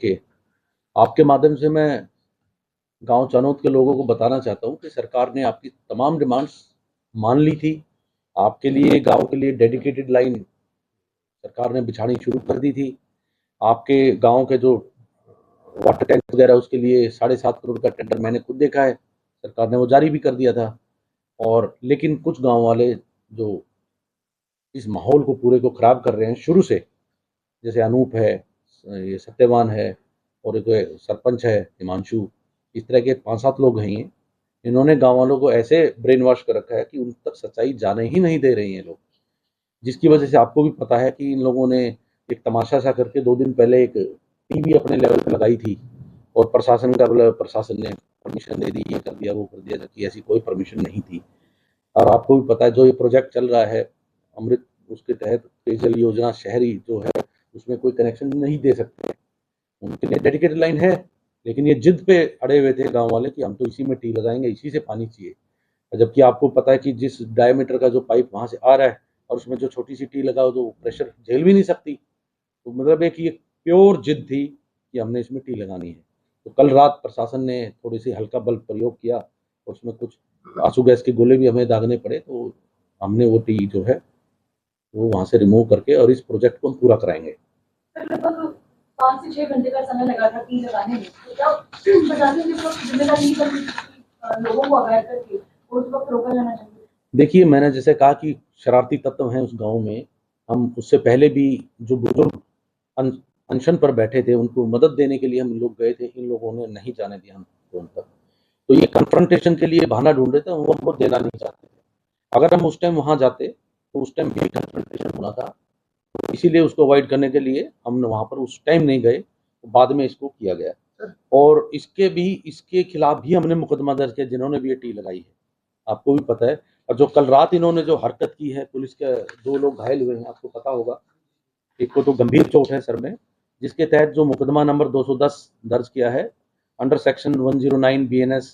के आपके माध्यम से मैं गांव चनौत के लोगों को बताना चाहता हूं कि सरकार ने आपकी तमाम डिमांड्स मान ली थी। आपके लिए गांव के लिए डेडिकेटेड लाइन सरकार ने बिछानी शुरू कर दी थी। आपके गांव के जो वाटर टैंक वगैरह उसके लिए 7.5 करोड़ का टेंडर मैंने खुद देखा है, सरकार ने वो जारी भी कर दिया था। और लेकिन कुछ गांव वाले जो इस माहौल को पूरे को खराब कर रहे हैं शुरू से, जैसे अनूप है, ये सत्यवान है, और एक सरपंच है हिमांशु, इस तरह के 5-7 लोग हैं ये। इन्होंने गांव वालों को ऐसे ब्रेन वॉश कर रखा है कि उन तक सच्चाई जाने ही नहीं दे रही हैं लोग, जिसकी वजह से आपको भी पता है कि इन लोगों ने एक तमाशा सा करके 2 दिन पहले एक टीवी अपने लेवल पे लगाई थी, और प्रशासन का प्रशासन ने परमिशन दे दी, ये कर दिया वो कर दिया, जबकि ऐसी कोई परमिशन नहीं थी। और आपको भी पता है जो ये प्रोजेक्ट चल रहा है अमृत, उसके तहत पेयजल योजना शहरी जो है उसमें कोई कनेक्शन नहीं दे सकते। उनके लिए डेडिकेटेड लाइन है, लेकिन ये जिद पे अड़े हुए थे गांव वाले कि हम तो इसी में टी लगाएंगे, इसी से पानी चाहिए। जबकि आपको पता है कि जिस डायमीटर का जो पाइप वहां से आ रहा है और उसमें जो छोटी सी टी लगाओ तो प्रेशर झेल भी नहीं सकती। तो मतलब एक ये प्योर जिद थी कि हमने इसमें टी लगानी है। तो कल रात प्रशासन ने थोड़ी सी हल्का बल प्रयोग किया और उसमें कुछ आंसू गैस के गोले भी हमें दागने पड़े, तो हमने वो टी जो है वो वहां से रिमूव करके और इस प्रोजेक्ट को हम पूरा कराएंगे। लगभग 5 से 6 घंटे का समय लगा था टी लगाने में, तो क्या प्रशासन की तरफ जिम्मेदारी नहीं बनती लोगों को अवेयर करके उस वक्त रोका जाना चाहिए? देखिए, मैंने जैसे कहा कि शरारती तत्व हैं उस गांव में, हम उससे पहले भी जो बुजुर्ग अनशन पर बैठे थे उनको मदद देने के लिए हम लोग गए थे, इन लोगों ने नहीं जाने दिया हमको उन तक। तो ये कन्फ्रंटेशन के लिए बहाना ढूंढ रहे थे, वो हमको देना नहीं चाहते थे। अगर हम उस टाइम वहां जाते तो उस टाइम भी कन्फ्रंटेशन होना था, तो इसीलिए उसको अवॉइड करने के लिए हम वहां पर उस टाइम नहीं गए, तो बाद में इसको किया गया। और इसके खिलाफ भी हमने मुकदमा दर्ज किया जिन्होंने भी ये टी लगाई है, आपको भी पता है। और जो कल रात इन्होंने जो हरकत की है, पुलिस के 2 लोग घायल हुए हैं, आपको पता होगा। एक को तो गंभीर चोट है सर में, जिसके तहत जो मुकदमा नंबर 210 दर्ज किया है under section 109 BNS,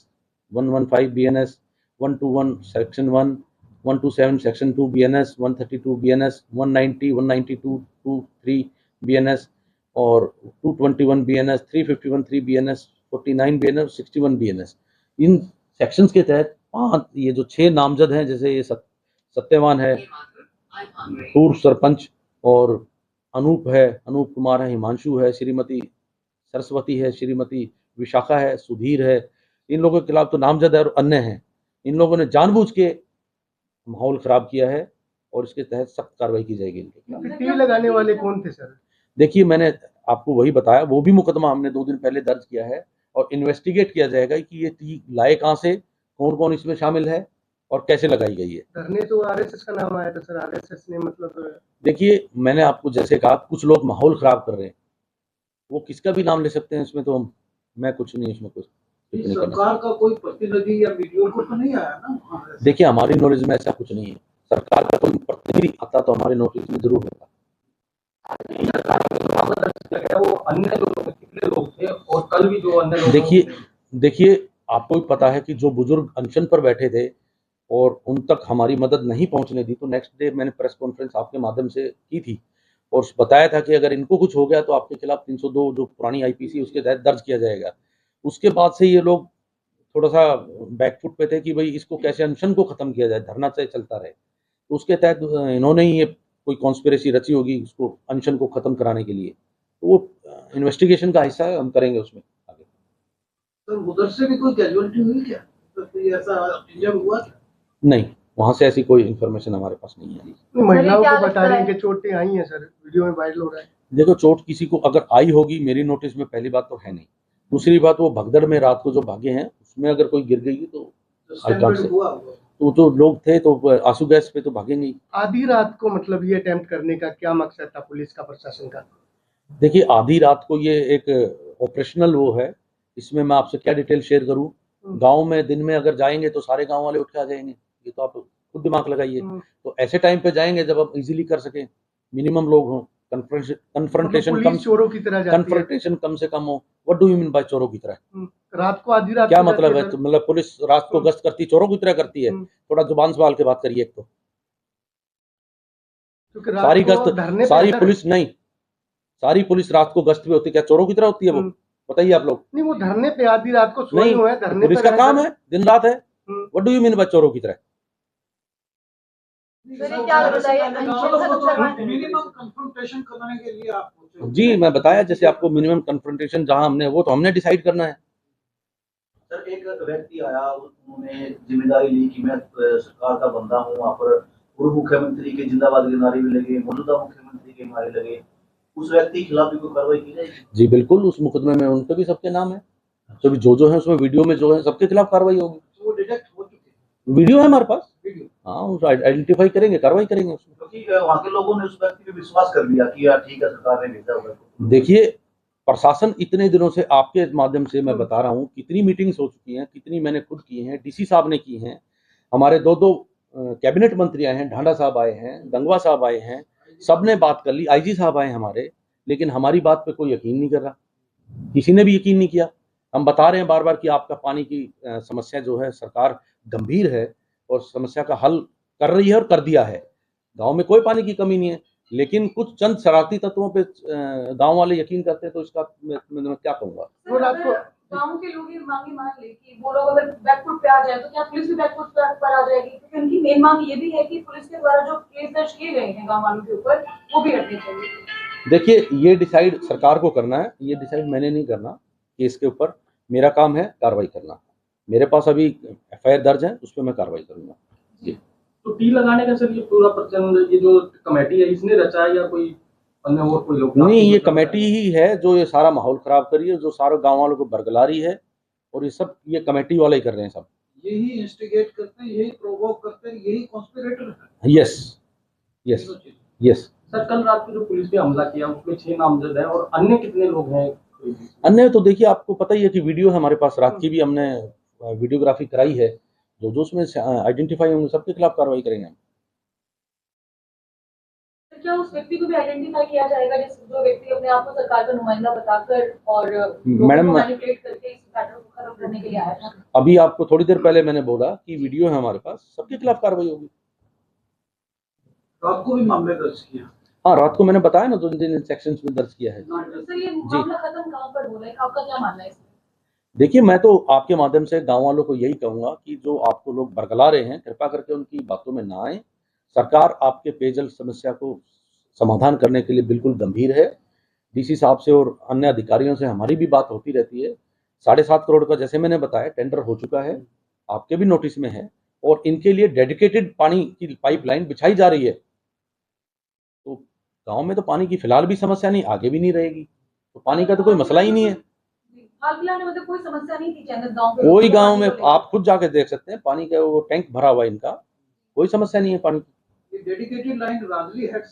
115 BNS, 121 section 1, 127 section 2 BNS, 132 BNS, 190, 192, 23 BNS और 221 BNS, 351 3 BNS, 49 BNS, 61 BNS। इन सेक्शंस के तहत 5 ये जो 6 नामजद हैं, जैसे ये सत्यवान है पूर्व सरपंच, और अनूप है, अनूप कुमार है, हिमांशु है, श्रीमती सरस्वती है, श्रीमती विशाखा है, सुधीर है, इन लोगों के खिलाफ तो नामजद है और अन्य हैं। इन लोगों ने जानबूझ के माहौल खराब किया है और इसके तहत सख्त कार्रवाई की जाएगी इनके खिलाफ। टी लगाने वाले कौन थे सर? देखिए, मैंने आपको वही बताया, वो भी मुकदमा हमने 2 दिन पहले दर्ज किया है और इन्वेस्टिगेट किया जाएगा कि ये टी लाए कहाँ से, कौन कौन इसमें शामिल है और कैसे लगाई गई है। धरने तो आरएसएस का नाम आया था सर, आरएसएस ने मतलब देखिए, मैंने आपको जैसे कहा कुछ लोग माहौल खराब कर रहे हैं, वो किसका भी नाम ले सकते हैं, इसमें तो मैं कुछ नहीं, इसमें कुछ सरकार का कोई प्रतिनिधि या वीडियो को तो नहीं आया ना? देखिए, हमारी नॉलेज में ऐसा कुछ नहीं है। सरकार का कोई प्रतिनिधि आता तो हमारे नोटिस में जरूर होगा। वो अन्य जो कितने लोग थे और कल भी जो अन्य लोग देखिए आपको भी पता है कि जो बुजुर्ग अनशन पर बैठे थे और उन तक हमारी मदद नहीं पहुंचने दी, तो नेक्स्ट डे मैंने प्रेस कॉन्फ्रेंस आपके माध्यम से की थी और बताया था कि अगर इनको कुछ हो गया तो आपके खिलाफ 302 जो पुरानी IPC उसके तहत दर्ज किया जाएगा। उसके बाद से ये लोग थोड़ा सा बैकफुट पे थे कि भाई इसको कैसे अनशन को खत्म किया जाए, धरना चाहे चलता रहे। तो उसके तहत इन्होंने ही ये कोई कॉन्स्पिरेसी रची होगी उसको अनशन को खत्म कराने के लिए, तो वो इन्वेस्टिगेशन का हिस्सा है, हम करेंगे उसमें आगे। तो उधर से भी कोई कैजुअलिटी हुई क्या? तो कोई ऐसा इंजर्ड हुआ क्या? नहीं, वहां से ऐसी कोई इन्फॉर्मेशन हमारे पास नहीं है। महिलाओं को बता रहे हैं कि चोटें आई हैं सर, वीडियो में वायरल हो रहा है। देखो, चोट किसी को अगर आई होगी मेरी नोटिस में, पहली बात तो है नहीं। दूसरी बात, वो भगदड़ में रात को जो भागे हैं उसमें अगर कोई गिर गई तो तो जो लोग थे तो आंसू गैस पे तो भागेंगे। आधी रात को मतलब ये अटेम्प्ट करने का क्या मकसद था पुलिस का, प्रशासन का? देखिए, आधी रात को ये एक ऑपरेशनल वो है, इसमें मैं आपसे क्या डिटेल शेयर करूं। गांव में दिन में अगर जाएंगे तो सारे गांव वाले उठ के आ जाएंगे, ये तो आप खुद दिमाग लगाइए। तो ऐसे टाइम पे जाएंगे जब आप इजीली कर सके, मिनिमम लोग हों, कन्फ्रंटेशन कम, चोरों की तरह कन्फ्रंटेशन कम से कम हो। What do you mean by चोरों की तरह? रात को आधी रात क्या मतलब है? मतलब पुलिस रात को गश्त करती चोरों की तरह करती है? थोड़ा जुबान संभाल के बात करिए। एक तो सारी गश्त, सारी पुलिस नहीं, सारी पुलिस रात को गश्त पे होती है, क्या चोरों की तरह होती है वो? बताइए आप लोग। नहीं, वो धरने पे आधी रात को सोए नहीं, हुए हैं, धरने पुलिस पे का रह काम कर- है, दिन रात है। Hmm. What do you mean by चोरों की तरह? सर, क्या बताइए, अनशन खत्म करवाने मिनिमम कंफ्रंटेशन कराने के लिए आप पहुंचे। जी, मैं बताया जैसे आपको मिनिमम कन्फ्रंटेशन जहां हमने, वो तो हमने डिसाइड करना है। सर, एक व्यक्ति आया, उन्होंने जिम्मेदारी ली कि मैं सरकार का बंदा हूँ। वहाँ पर पूर्व मुख्यमंत्री के जिंदाबाद के नारे भी लगे, मौजूदा मुख्यमंत्री के नारे लगे। उस व्यक्ति के खिलाफ भी कोई कार्रवाई की जाएगी? जी बिल्कुल, उस मुकदमे में उनके भी सबके नाम है, तो भी जो है उसमें वीडियो में जो है सबके खिलाफ कार्रवाई होगी। वो डिटेक्ट हो चुके हैं वीडियो है हमारे पास, वीडियो, हाँ, उसको आइडेंटिफाई करेंगे, कार्रवाई करेंगे उसमें। क्योंकि वहाँ के लोगों ने उस व्यक्ति पे विश्वास कर लिया कि यार ठीक है, सरकार ने भेजा होगा। देखिए, प्रशासन इतने दिनों से आपके माध्यम से मैं बता रहा हूँ, कितनी मीटिंग्स हो चुकी हैं, कितनी मैंने खुद की हैं, डीसी साहब ने की हैं, हमारे दो कैबिनेट मंत्री आए हैं, ढांडा साहब आए हैं, गंगवा साहब आए हैं, सबने बात कर ली, आईजी साहब आए हमारे, लेकिन हमारी बात पे कोई यकीन नहीं कर रहा, किसी ने भी यकीन नहीं किया। हम बता रहे हैं बार बार कि आपका पानी की समस्या जो है, सरकार गंभीर है और समस्या का हल कर रही है और कर दिया है। गांव में कोई पानी की कमी नहीं है, लेकिन कुछ चंद शरारती तत्वों पे गांव वाले यकीन करते हैं, तो इसका मैं क्या कहूँगा। वो रात को गाँव के लोग ये मांगे मान ले कि वो लोग अगर बैकफुट पे आ जाए तो क्या पुलिस भी बैकफुट पर आ जाएगी? क्योंकि उनकी मेन मांग ये भी है कि पुलिस के द्वारा जो केस दर्ज किए गए हैं गाँव वालों के ऊपर, वो भी हटने चाहिए। देखिए, ये डिसाइड सरकार को करना है, ये डिसाइड मैंने नहीं करना केस के ऊपर। मेरा काम है कार्रवाई करना। मेरे पास अभी एफआईआर दर्ज है, उस पर मैं कार्रवाई करूंगा। जी। तो टी लगाने का सर ये पूरा प्रचंड, ये जो कमेटी है इसने रचा है या कोई अन्य और कोई लोग? नहीं, ये कमेटी ही है जो ये सारा माहौल खराब करी है, जो सारे गांव वालों को बरगला रही है, और ये सब ये कमेटी वाले ही कर रहे हैं सब। यही इंस्टिगेट करते हैं, यही प्रोवोक करते हैं, यही कॉन्स्पिरेटर है। Yes yes yes. सर, कल रात को जो पुलिस ने हमला किया उसमें 6 नामजद है, और अन्य कितने लोग हैं? अन्य तो देखिए, आपको पता ही है कि वीडियो है हमारे पास, रात की भी हमने वीडियोग्राफी कराई है, जो उसमें आइडेंटिफाई होंगे सबके खिलाफ कार्रवाई करेंगे हम। क्या उस व्यक्ति को भी आइडेंटिफाई किया जाएगा जो व्यक्ति अपने आप को सरकार का नुमाइंदा बताकर और मैडम, मैनिपुलेट करके इस मैटर को खत्म करने के लिए आया था? अभी आपको थोड़ी देर पहले मैंने बोला कि वीडियो है हमारे पास, सबके खिलाफ कार्रवाई होगी। रात को भी मामले दर्ज किया। हाँ, रात को मैंने बताया ना, 2 सेक्शंस में दर्ज किया है। सर, ये मामला खत्म कहाँ पर हो रहा है? आपका क्या मानना है इसमें? देखिए, मैं तो आपके माध्यम से गांव वालों को यही कहूंगा कि जो आपको लोग बरगला रहे हैं, कृपा करके उनकी बातों में ना आए। सरकार आपके पेयजल समस्या को समाधान करने के लिए बिल्कुल गंभीर है। डीसी साहब से और अन्य अधिकारियों से हमारी भी बात होती रहती है। 7.5 करोड़ का, जैसे मैंने बताया, टेंडर हो चुका है, आपके भी नोटिस में है, और इनके लिए डेडिकेटेड पानी की पाइपलाइन बिछाई जा रही है। तो गांव में तो पानी की फिलहाल भी समस्या नहीं, आगे भी नहीं रहेगी, तो पानी का तो कोई मसला ही नहीं है। हाल फिलहाल में मतलब कोई समस्या नहीं थी चैनल गांव के कोई गांव में आप खुद जाके देख सकते हैं, पानी का वो टैंक भरा हुआ है इनका, कोई समस्या नहीं है पानी की। ये डेडिकेटेड लाइन राजली हेड